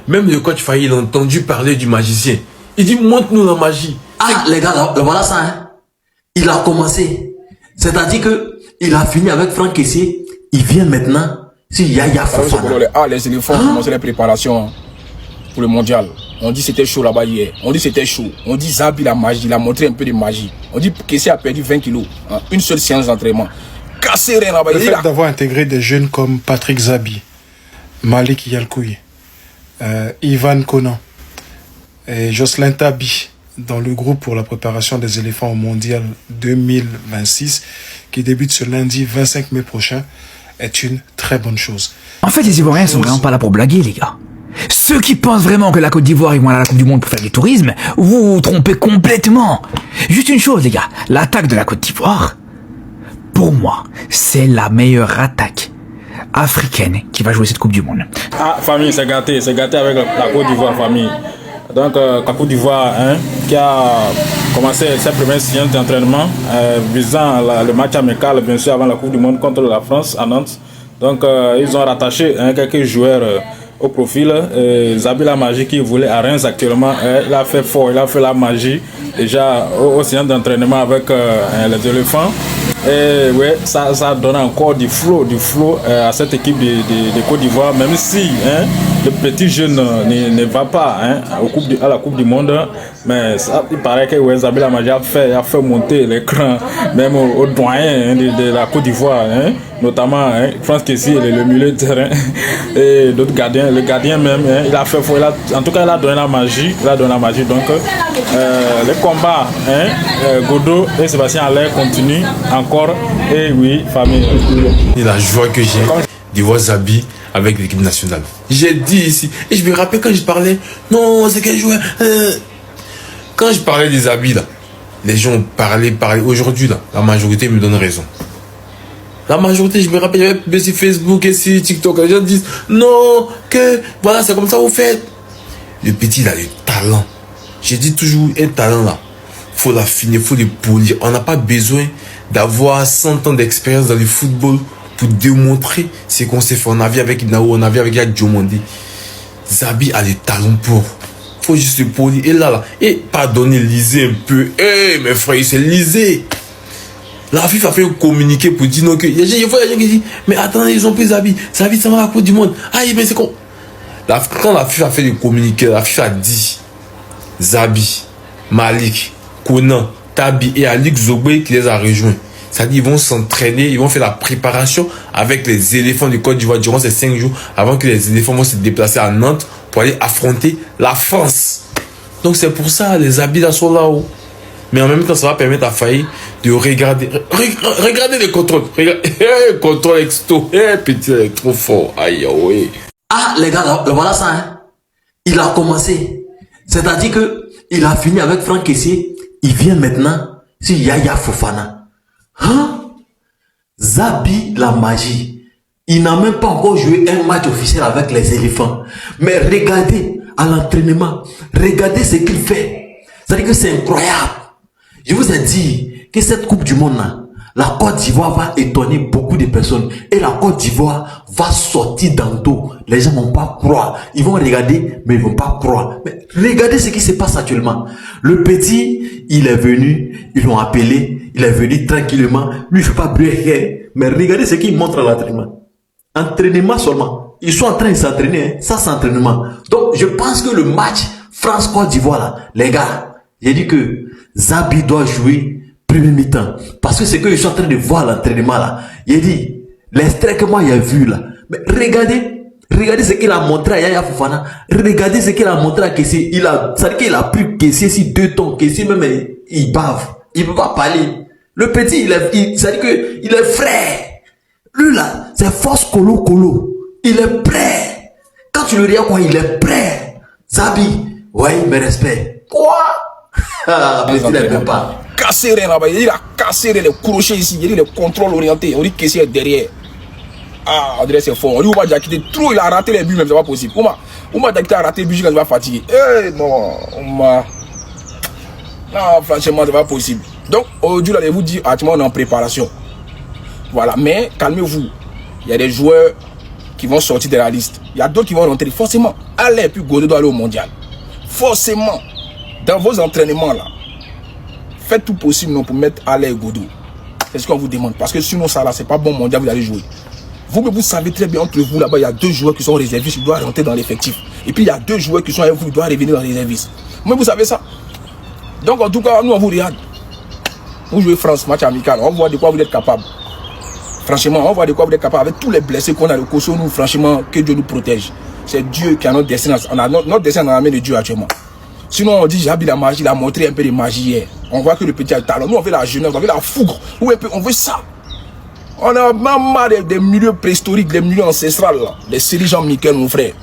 Même le coach Faye, il a entendu parler du magicien. Il dit, montre-nous la magie. Ah, les gars, voilà ça, hein. Il a commencé. C'est-à-dire que il a fini avec Franck Kessié. Il vient maintenant sur Yaya Fofana. Ah, les éléphants ont commencé les préparations pour le mondial. On dit c'était chaud là-bas hier. On dit c'était chaud. On dit Zabi la magie, il a montré un peu de magie. On dit Kessié a perdu 20 kilos. Hein, une seule séance d'entraînement. Cassé rien là-bas. Le fait d'avoir intégré des jeunes comme Patrick Zabi, Malik Yalkoui, Ivan Konan et Jocelyn Tabi dans le groupe pour la préparation des éléphants au mondial 2026 qui débute ce lundi 25 mai prochain est une très bonne chose. En fait, les Ivoiriens sont vraiment pas là pour blaguer, les gars. Ceux qui pensent vraiment que la Côte d'Ivoire, ils vont aller à la Coupe du Monde pour faire du tourisme, vous vous trompez complètement. Juste une chose, les gars. L'attaque de la Côte d'Ivoire, pour moi, c'est la meilleure attaque africaine qui va jouer cette Coupe du Monde. Ah, famille, c'est gâté avec la Côte d'Ivoire, famille. Donc, la Côte d'Ivoire, hein, qui a commencé sa première séance d'entraînement visant le match amical, bien sûr, avant la Coupe du Monde contre la France à Nantes. Donc, ils ont rattaché quelques joueurs au profil. Zabi la magie qui voulait à Reims actuellement, il a fait fort, il a fait la magie déjà au séance d'entraînement avec les éléphants. Et ouais, ça donne encore du flow à cette équipe de Côte d'Ivoire, même si le petit jeune ne va pas à la Coupe du Monde, mais ça, il paraît que ouais, Zabi la magie a fait monter l'écran même au doyen de la Côte d'Ivoire, notamment France Kessié, le milieu de terrain et d'autres gardiens. Le gardien même, il a fait fort, en tout cas il a donné la magie, donc les combats, Godot et Sébastien Allaire continuent encore. Et oui, famille. Et la joie que j'ai de voir Zabi avec l'équipe nationale. J'ai dit ici, et je me rappelle quand je parlais, non, c'est quel joueur. Quand je parlais des Zabi, là, les gens parlaient. Aujourd'hui, là, la majorité me donne raison. La majorité, je me rappelle, il y avait sur Facebook et sur TikTok, les gens disent, non, que voilà, c'est comme ça vous faites. Le petit, il a du talent. J'ai dit toujours, un talent là, faut l'affiner, faut le polir. On n'a pas besoin d'avoir 100 ans d'expérience dans le football pour démontrer ce qu'on s'est fait. On a vu avec Nao, on a vu avec Diomandé. Zabi a le talent pour. Faut juste le polir. Et là, et pardonnez, lisez un peu. Mes frères, il s'est lisé. La FIFA a fait communiquer pour dire non que. Il y a des gens qui disent, mais attendez, ils ont pris Zabi. Zabi, ça va à la Coupe du Monde. Ah, mais c'est con. Quand la FIFA a fait le communiqué, la FIFA a dit Zabi, Malik, Konan, Tabi et Alik Zogbe qui les a rejoints. C'est-à-dire qu'ils vont s'entraîner, ils vont faire la préparation avec les éléphants du Côte d'Ivoire durant ces 5 jours avant que les éléphants vont se déplacer à Nantes pour aller affronter la France. Donc c'est pour ça les habits là sont là-haut. Mais en même temps, ça va permettre à Faye de regarder. Regardez les contrôles. Contrôle exto. Petit, il est trop fort. Aïe, ouais. Ah, les gars, voilà ça, hein. Il a commencé. C'est-à-dire que il a fini avec Franck Kessié. Il vient maintenant sur Yaya Fofana. Hein? Zabi la magie. Il n'a même pas encore joué un match officiel avec les éléphants. Mais regardez à l'entraînement. Regardez ce qu'il fait. C'est-à-dire que c'est incroyable. Je vous ai dit que cette Coupe du Monde là, la Côte d'Ivoire va étonner beaucoup de personnes. Et la Côte d'Ivoire va sortir d'Anto. Les gens vont pas croire. Ils vont regarder, mais ils vont pas croire. Mais regardez ce qui se passe actuellement. Le petit, il est venu, ils l'ont appelé, il est venu tranquillement. Lui, il ne fait pas briller. Mais regardez ce qu'il montre à l'entraînement. Entraînement seulement. Ils sont en train de s'entraîner. Ça, c'est entraînement. Donc, je pense que le match France-Côte d'Ivoire, là, les gars, j'ai dit que Zabi doit jouer premier mi-temps. Parce que c'est que je suis en train de voir l'entraînement là. Il dit, l'extrait que moi j'ai vu là. Mais regardez ce qu'il a montré à Yaya Fofana. Regardez ce qu'il a montré à Kessié. C'est-à-dire qu'il a pris Kessié sur 2 tons. Kessié même, il bave. Il ne peut pas parler. Le petit, c'est-à-dire qu'il est frais. Lui là, c'est force colo. Il est prêt. Quand tu le regardes quoi, il est prêt. Zabi, ouais, mais respect. Quoi? Ah, mais il n'aime pas. Cassé rien là-bas, il a cassé les crochets ici, il y a les contrôles orientés, on dit que c'est derrière. Ah, on dirait c'est fort. On dit Ouma Diakité, trop, il a raté les buts, même c'est pas possible. Ouma Diakité a raté les buts quand il va fatiguer. Non, Ouma. Non, franchement, c'est pas possible. Donc, aujourd'hui, allez vous dire, actuellement, on est en préparation. Voilà, mais calmez-vous. Il y a des joueurs qui vont sortir de la liste. Il y a d'autres qui vont rentrer. Forcément, allez, puis Godot doit aller au mondial. Forcément, dans vos entraînements là, faites tout possible non, pour mettre Allez et Godot. C'est ce qu'on vous demande. Parce que sinon, ça là, c'est pas bon mondial, vous allez jouer. Vous savez très bien, entre vous là-bas, il y a 2 joueurs qui sont réservistes, qui doivent rentrer dans l'effectif. Et puis il y a 2 joueurs qui sont avec vous, qui doivent revenir dans les réservistes. Mais vous savez ça. Donc en tout cas, nous on vous regarde. Vous jouez France, match amical, on voit de quoi vous êtes capable. Franchement, on voit de quoi vous êtes capable. Avec tous les blessés qu'on a au Kosovo, nous, franchement, que Dieu nous protège. C'est Dieu qui a notre destin. Notre destin dans la main de Dieu actuellement. Sinon, on dit, Jabi la magie, il a montré un peu de magie hier. On voit que le petit a le talent. Nous, on veut la jeunesse, on veut la fougue. On veut ça. On a même marre des milieux préhistoriques, des milieux ancestrales, là. Les séries Jean-Michel, mon frère.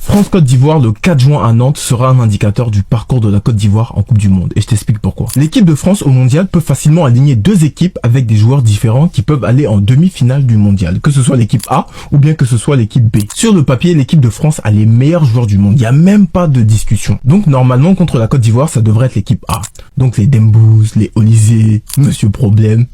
France-Côte d'Ivoire le 4 juin à Nantes sera un indicateur du parcours de la Côte d'Ivoire en Coupe du Monde. Et je t'explique pourquoi. L'équipe de France au mondial peut facilement aligner 2 équipes avec des joueurs différents qui peuvent aller en demi-finale du mondial. Que ce soit l'équipe A ou bien que ce soit l'équipe B. Sur le papier, l'équipe de France a les meilleurs joueurs du monde. Il n'y a même pas de discussion. Donc normalement, contre la Côte d'Ivoire, ça devrait être l'équipe A. Donc les Dembouz, les Olysée, Monsieur Problème.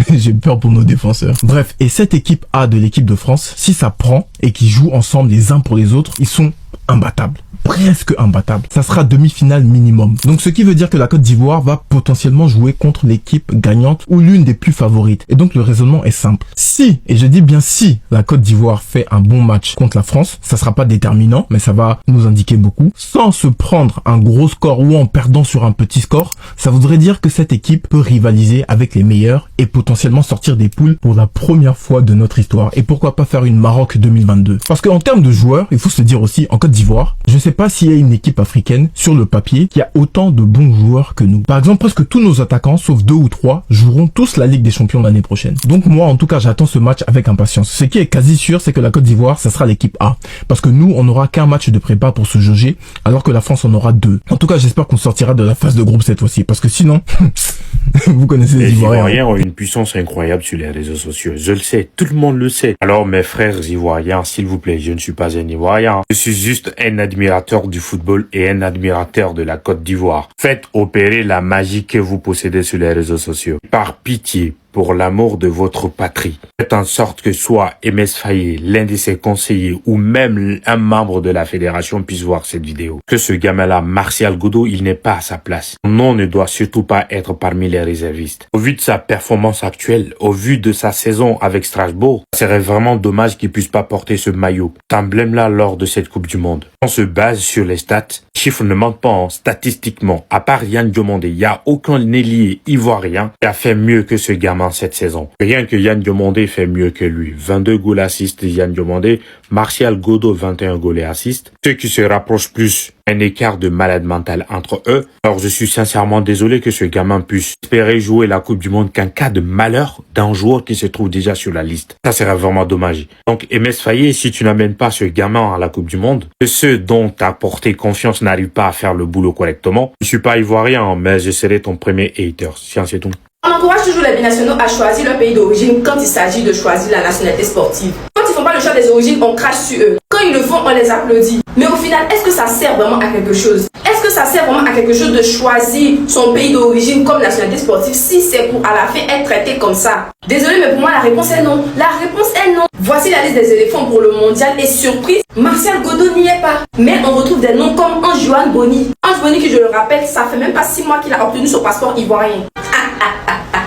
J'ai peur pour nos défenseurs. Bref, et cette équipe A de l'équipe de France, si ça prend et qu'ils jouent ensemble les uns pour les autres, ils sont imbattables. Presque imbattable. Ça sera demi-finale minimum. Donc ce qui veut dire que la Côte d'Ivoire va potentiellement jouer contre l'équipe gagnante ou l'une des plus favorites. Et donc le raisonnement est simple. Si, et je dis bien si, la Côte d'Ivoire fait un bon match contre la France, ça sera pas déterminant, mais ça va nous indiquer beaucoup. Sans se prendre un gros score ou en perdant sur un petit score, ça voudrait dire que cette équipe peut rivaliser avec les meilleurs et potentiellement sortir des poules pour la première fois de notre histoire. Et pourquoi pas faire une Maroc 2022? Parce qu'en termes de joueurs, il faut se dire aussi, en Côte d'Ivoire, je sais pas s'il y a une équipe africaine sur le papier qui a autant de bons joueurs que nous. Par exemple, presque tous nos attaquants, sauf 2 ou 3, joueront tous la Ligue des Champions l'année prochaine. Donc moi, en tout cas, j'attends ce match avec impatience. Ce qui est quasi sûr, c'est que la Côte d'Ivoire, ça sera l'équipe A. Parce que nous, on n'aura qu'un match de prépa pour se jauger, alors que la France en aura 2. En tout cas, j'espère qu'on sortira de la phase de groupe cette fois-ci, parce que sinon, vous connaissez les Ivoiriens ont une puissance incroyable sur les réseaux sociaux. Je le sais, tout le monde le sait. Alors mes frères Ivoiriens, s'il vous plaît, je ne suis pas un Ivoirien. Je suis juste un admirateur du football et un admirateur de la Côte d'Ivoire. Faites opérer la magie que vous possédez sur les réseaux sociaux. Par pitié, pour l'amour de votre patrie, faites en sorte que soit Aimé Faye, l'un de ses conseillers ou même un membre de la fédération puisse voir cette vidéo. Que ce gamin-là, Martial Godot, il n'est pas à sa place. Son nom ne doit surtout pas être parmi les réservistes. Au vu de sa performance actuelle, au vu de sa saison avec Strasbourg, ce serait vraiment dommage qu'il puisse pas porter ce maillot, cet emblème-là lors de cette Coupe du Monde. On se base sur les stats. Chiffres ne mentent pas, statistiquement. À part Yann Diomandé, il n'y a aucun ailier ivoirien qui a fait mieux que ce gamin cette saison. Rien que Yann Diomandé fait mieux que lui. 22 goals assists Yann Diomandé, Martial Godot 21 goals et assists. Ceux qui se rapprochent plus, un écart de malade mental entre eux. Alors je suis sincèrement désolé que ce gamin puisse espérer jouer la Coupe du Monde qu'en cas de malheur d'un joueur qui se trouve déjà sur la liste. Ça serait vraiment dommage. Donc Aimé Faye, si tu n'amènes pas ce gamin à la Coupe du Monde, que ceux dont tu as porté confiance n'arrivent pas à faire le boulot correctement, je suis pas ivoirien, mais je serai ton premier hater. Tiens, c'est tout. On encourage toujours les binationaux à choisir leur pays d'origine quand il s'agit de choisir la nationalité sportive. Quand ils font pas le choix des origines, on crache sur eux. Quand ils le font, on les applaudit. Mais au final, est-ce que ça sert vraiment à quelque chose? Est-ce que ça sert vraiment à quelque chose de choisir son pays d'origine comme nationalité sportive si c'est pour à la fin être traité comme ça? Désolé, mais pour moi, la réponse est non. La réponse est non. Voici la liste des éléphants pour le mondial et surprise, Martial Godot n'y est pas. Mais on retrouve des noms comme Anjuan Boni. Ange Boni, qui je le rappelle, ça fait même pas 6 mois qu'il a obtenu son passeport ivoirien.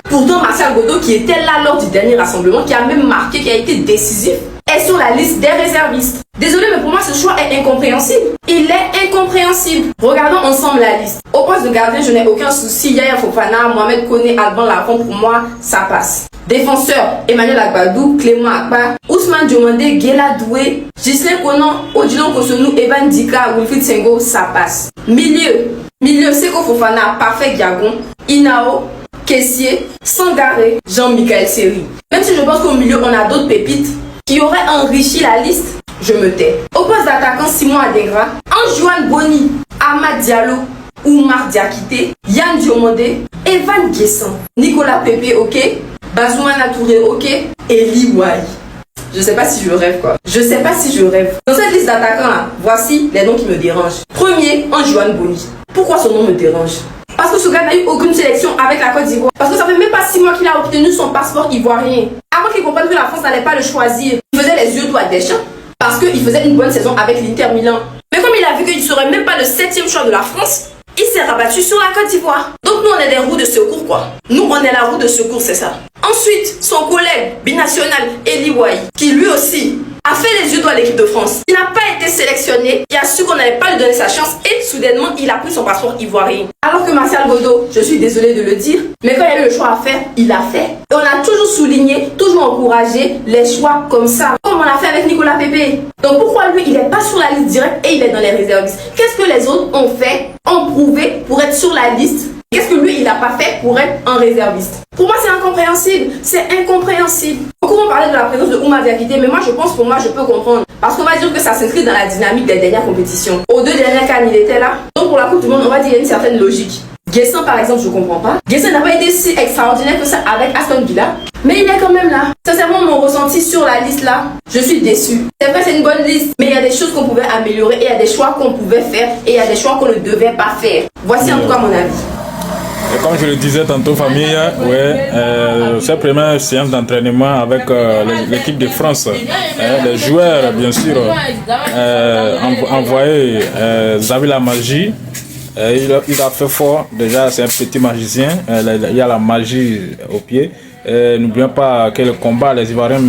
Pourtant, Martial Godot, qui était là lors du dernier rassemblement, qui a même marqué, qui a été décisif, est sur la liste des réservistes. Désolé, mais pour moi, ce choix est incompréhensible. Il est incompréhensible. Regardons ensemble la liste. Au poste de gardien, je n'ai aucun souci. Yaya Fofana, Mohamed Koné, Alban Lafont, pour moi, ça passe. Défenseur, Emmanuel Agbadou, Clément Akpa, Ousmane Diomandé, Guéla Doué, Ghislain Konan, Odilon Kosonou, Evan Dika, Wilfried Sengo, ça passe. Milieu, Seko Fofana, Parfait Diagon, Inao, Kessier, Sangaré, Jean-Michel Seri. Même si je pense qu'au milieu, on a d'autres pépites qui auraient enrichi la liste, je me tais. Au poste d'attaquant, Simon Adingra, Anjuan Boni, Ahmad Diallo, Oumar Diakité, Yann Diomandé, Evan Guessan, Nicolas Pepe, ok, Bazoumana Touré, ok, et Liwai. Je sais pas si je rêve quoi. Je sais pas si je rêve. Dans cette liste d'attaquants là, voici les noms qui me dérangent. Premier, Anjuan Boni. Pourquoi son nom me dérange? Parce que ce gars n'a eu aucune sélection avec la Côte d'Ivoire. Parce que ça fait même pas 6 mois qu'il a obtenu son passeport ivoirien. Avant qu'il comprenne que la France n'allait pas le choisir, il faisait les yeux doux à Deschamps. parce qu'il faisait une bonne saison avec l'Inter Milan. Mais comme il a vu qu'il ne serait même pas le 7e choix de la France, il s'est rabattu sur la Côte d'Ivoire. Donc nous, on est des roues de secours, quoi. Nous, on est la roue de secours, c'est ça. Ensuite, son collègue binational, Eli Wahi, qui lui aussi a fait les yeux doigts à l'équipe de France. Il n'a pas été sélectionné, il a su qu'on n'allait pas lui donner sa chance et soudainement, il a pris son passeport ivoirien. Alors que Martial Godo, je suis désolée de le dire, mais quand il y a eu le choix à faire, il l'a fait. Et on a toujours souligné, toujours encouragé les choix comme ça, comme on l'a fait avec Nicolas Pepe. Donc pourquoi lui, il n'est pas sur la liste directe et il est dans les réservistes? Qu'est-ce que les autres ont fait, ont prouvé pour être sur la liste? Qu'est-ce que lui, il n'a pas fait pour être un réserviste? Pour moi, c'est incompréhensible. C'est incompréhensible. Beaucoup vont parler de la présence de Oumar Diakité, mais moi, je pense, pour moi, je peux comprendre. Parce qu'on va dire que ça s'inscrit dans la dynamique des dernières compétitions. Aux 2 dernières cannes, il était là. Donc, pour la Coupe du Monde, on va dire qu'il y a une certaine logique. Guessin, par exemple, je comprends pas. Guessin n'a pas été si extraordinaire que ça avec Aston Villa, mais il est quand même là. Sincèrement, mon ressenti sur la liste là, je suis déçue. C'est vrai, c'est une bonne liste, mais il y a des choses qu'on pouvait améliorer, et il y a des choix qu'on pouvait faire, et il y a des choix qu'on ne devait pas faire. Voici en tout cas mon avis. Et comme je le disais tantôt, famille, cette première séance d'entraînement avec l'équipe de France, les joueurs, bien sûr, envoyé Xavi la magie. Il a fait fort, déjà c'est un petit magicien, il y a la magie au pied. N'oublions pas que le combat, les Ivoiriens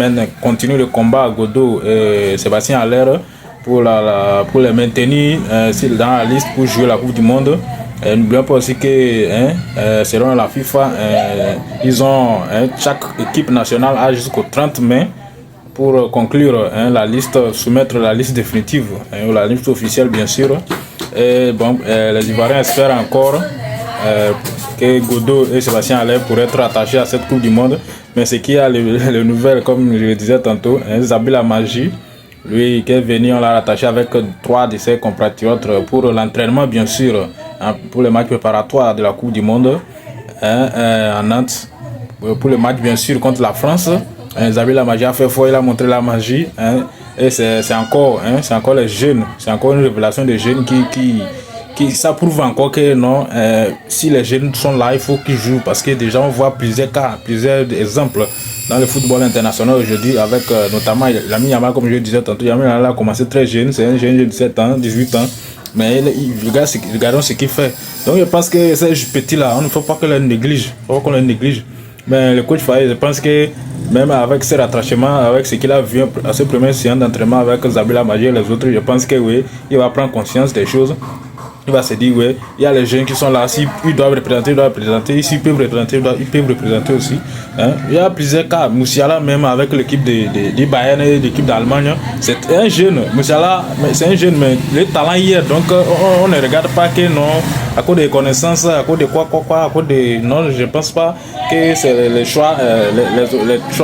continuent le combat à Godo et Sébastien Haller pour les maintenir dans la liste pour jouer la Coupe du Monde. N'oublions pas aussi que selon la FIFA, ils ont chaque équipe nationale a jusqu'au 30 mai pour conclure la liste, soumettre la liste définitive, la liste officielle bien sûr. Et bon, les Ivoiriens espèrent encore que Godo et Sébastien Haller pourraient être attachés à cette Coupe du Monde. Mais ce qui a les nouvelles, comme je le disais tantôt, Xabi la magie, lui qui est venu, on l'a rattaché avec 3 de ses compatriotes pour l'entraînement bien sûr, pour le match préparatoire de la Coupe du Monde à Nantes, pour le match bien sûr contre la France. Xabi la magie a fait fort, il a montré la magie. Et c'est encore les jeunes, c'est encore une révélation des jeunes qui ça prouve encore que non, si les jeunes sont là, il faut qu'ils jouent, parce que déjà on voit plusieurs cas, plusieurs exemples dans le football international aujourd'hui, avec notamment Lamine Yamal, comme je le disais tantôt. Lamine Yamal a commencé très jeune, c'est un jeune de 17 ans, 18 ans, mais regardons ce qu'il fait. Donc je pense que ces petits là, on ne faut pas qu'on les néglige, mais le coach Faye, je pense que même avec ses rattachements, avec ce qu'il a vu à ce premier séance d'entraînement avec Xabi la magie et les autres, je pense que oui, il va prendre conscience des choses. Il va se dire, oui, il y a les jeunes qui sont là, s'ils doivent représenter, s'ils peuvent représenter, ils peuvent représenter aussi. Il y a plusieurs cas. Musiala, même avec l'équipe de Bayern et l'équipe d'Allemagne, c'est un jeune. Musiala, c'est un jeune, mais le talent hier, donc on ne regarde pas que non, à cause des connaissances, à cause de quoi, à cause de. Non, je ne pense pas que c'est les choix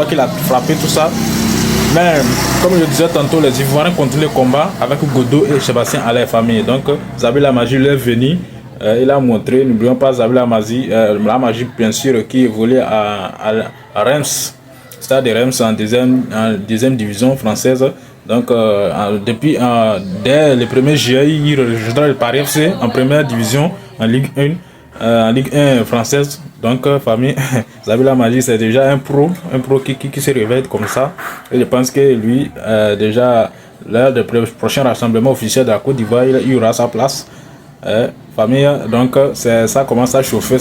qu'il a frappé, tout ça. Mais comme je le disais tantôt, les Ivoiriens continuent le combat avec Godo et Sébastien Haller famille. Donc Xabi la magie est venu, il a montré, n'oublions pas Xabi la magie bien sûr qui évolue à Reims, Stade de Reims en deuxième division française. Donc depuis dès le 1er juillet, il rejoindra le Paris FC en première division en Ligue 1 française. Donc famille, Xabi la magie c'est déjà un pro qui se réveille comme ça. Et je pense que lui déjà lors du prochain rassemblement officiel de la Côte d'Ivoire, il aura sa place. Famille, donc ça commence à chauffer.